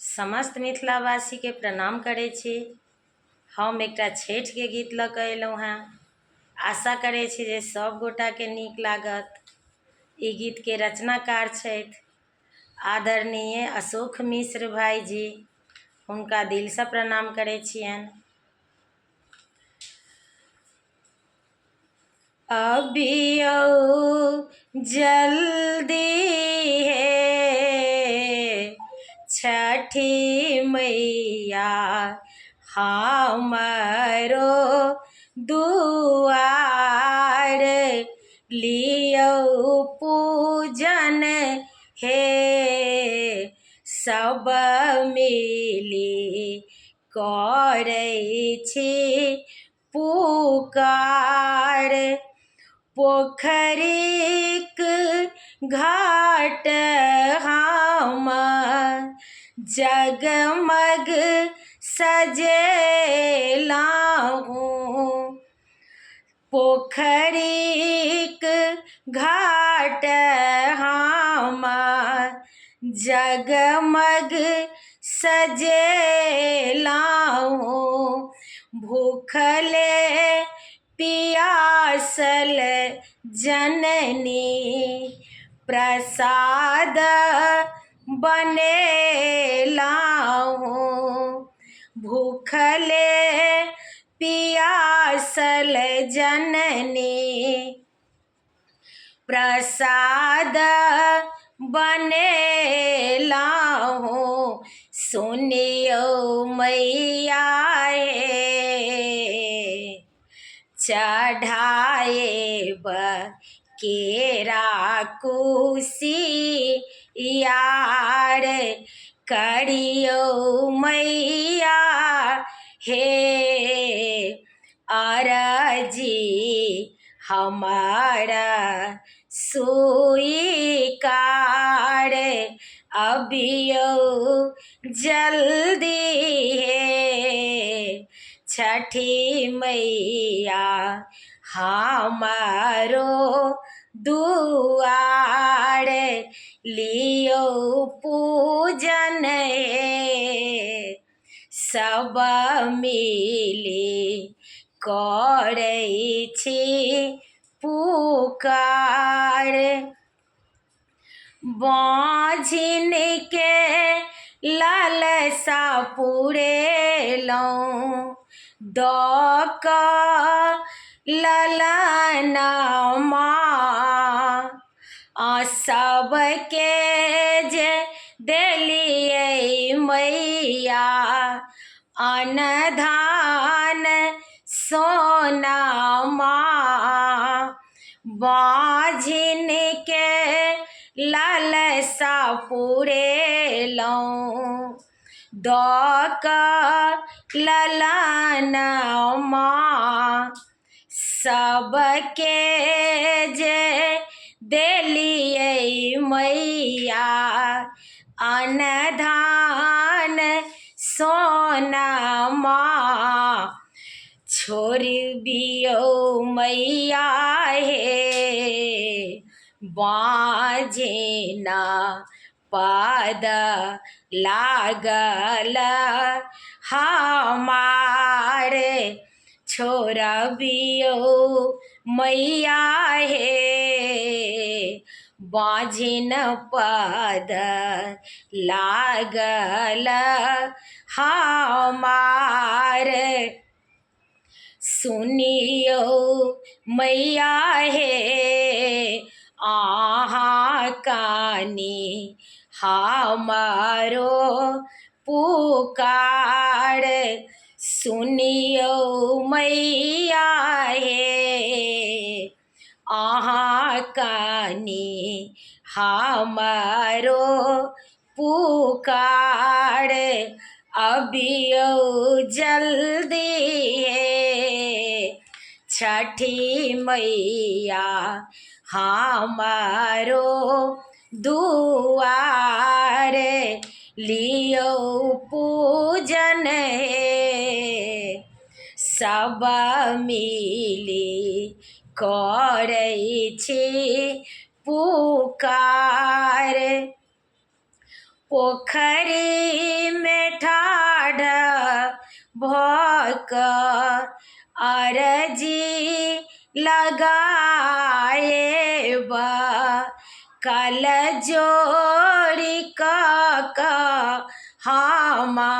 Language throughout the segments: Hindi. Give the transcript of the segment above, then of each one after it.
समस्त मिथिलावासी के प्रणाम करै छी। हम एकटा छठि के गीत लऽ कऽ अयलहुँ हेँ। आशा करै छी जे सब गोटा के नीक लागत। ई गीत के रचनाकार छथि आदरणीय अशोक मिश्र भाईजी। हुनका दिलसँ प्रणाम करै छियनि। अबियौ जल्दी हे छठी मैया हमरो दुआर लियौ पूजन हे सब मिली करै छी पुकार। पोखरिक घाट हम जगमग सजेलाहूँ। पोखरिक घाट हम जगमग सजेलाहूँ। भूखले पियासल जननी प्रसाद बनेलाहूँ। भूखले पियासल जननी प्रसाद बनेलाहूँ। सुनियो मैया हे चढ़ाएब केरा कुसियार करियो मैया हे अरजी हमारा स्वीकार। अबियौ जल्दी हे छठी मैया हमारो दुआर लियौ पूजन हे सब मिली करै छी पुकार। बाँझिन के लालसा पुरेलहुँ दऽ कऽ ललनमा सबके जे देलियै मैया अनधान सोनमा। बाँझिन के लालसा पुरेलहुँ दऽ कऽ ललनमा सबके जे देलियै मैया अनधान सोनमा। छोड़बियौ मैया हे बाँझिन पद लागल हमार। छोड़बियौ मैया हे बाँझिन पद लागल हमार। सुनियो मैया हे अहाँ कानी हमारो पुकार। सुनियो मैया हे अहाँ कानी हमारो पुकार। अबियौ जल्दी हे छठी मैया हमारो दुआर लियौ पूजन हे सब मिली करै छी पुकार। पोखरी में ठाढ़ भक अरजी लगाए बा कल जोड़ी का हामा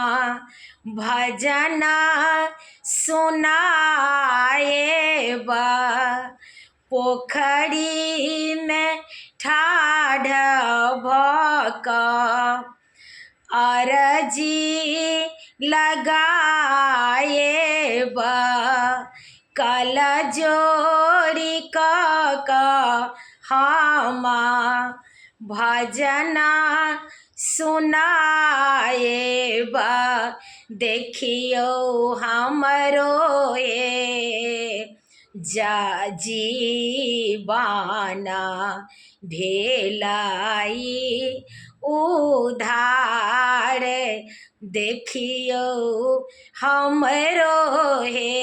भजन सुनाए बा पोखरी में ठाढ़ भक अरजी लगाए बा कल जोड़ी का हामा भजना सुनाए बा देखियो हमरो ये जीवाना भेलाई उधार देखियो हमरो हे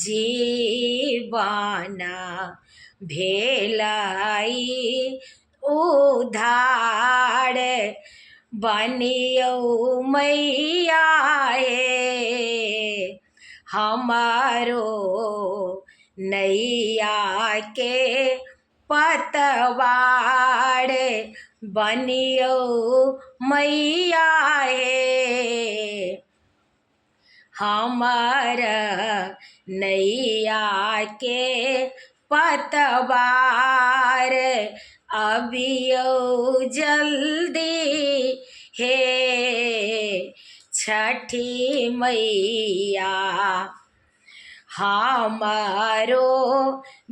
जीवाना भेलाई उधार बनियो मैया हे हमारो नैया के पतवार बनियो मैया हे हमार नैया के पतवार अबियो जल्दी हे छठी मैया हमारो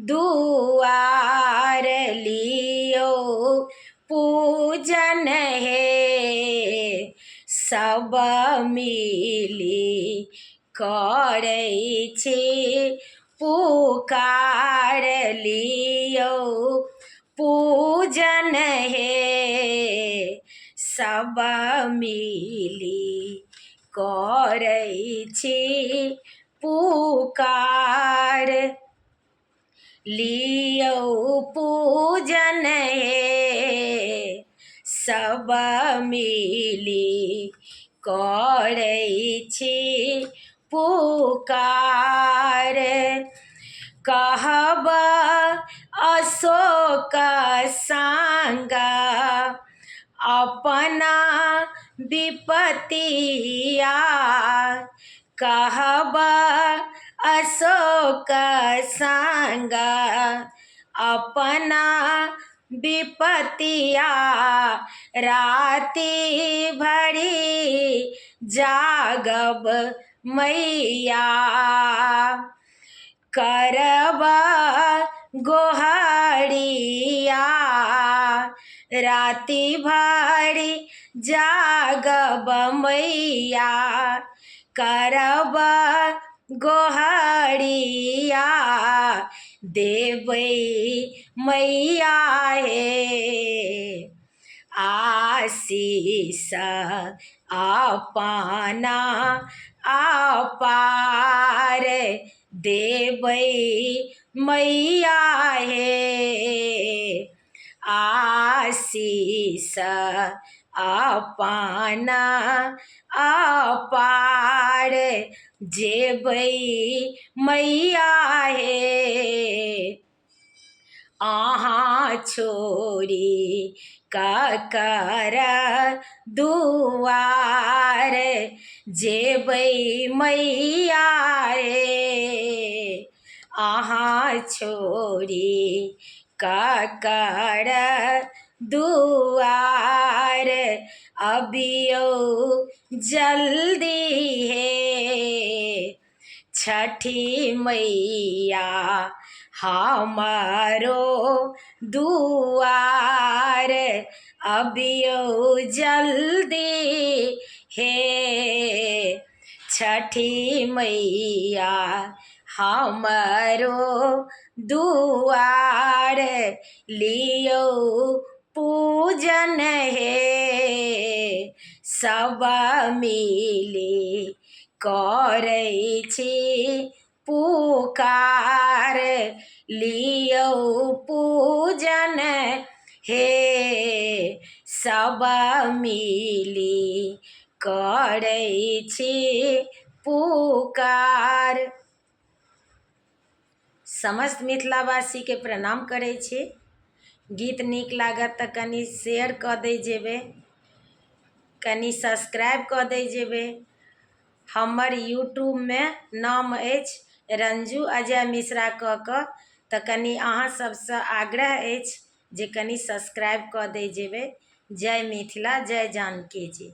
दुआर लियो पूजन हे सब मिली करै छी पुकार लियो पूजन हे सब मिली करै छी पुकार लियो पूजन हे सब मिली करै छी पुकार कहब अशोक संगा अपना विपतिया कहब अशोक संगा अपना विपतिया राति भरी जागब मैया करब गोहरिया राति भरी जागब मैया करब गोहरिया देबै मैया हे आशीष अपना अपार देबै मैया हे आशीष अपना अपार जेबै मैया हे अहाँ छोड़ी ककर दुआर जेबै मैया हे अहाँ छोड़ी ककर दुआर अबियो जल्दी हे छठी मैया हमारो दुआर अबियो जल्दी हे छठी मैया हमारो दुआर लियो पूजन हे सब मिली करै छी पुकार लियो पूजन हे सब मिली करै छी पुकार। समस्त मिथिलावासी के प्रणाम करै छी। गीत नीक लागत तऽ कनि शेयर कऽ दै जेबै, कनि सब्सक्राइब कऽ दै जेबै। हमर यूट्यूबमे नाम अछि रंजू अजय मिश्रा कऽ कऽ, तऽ कनि अहाँ सबसँ आग्रह अछि जे कनि सब्सक्राइब कऽ दै जेबै। जय मिथिला, जय जानकी जी।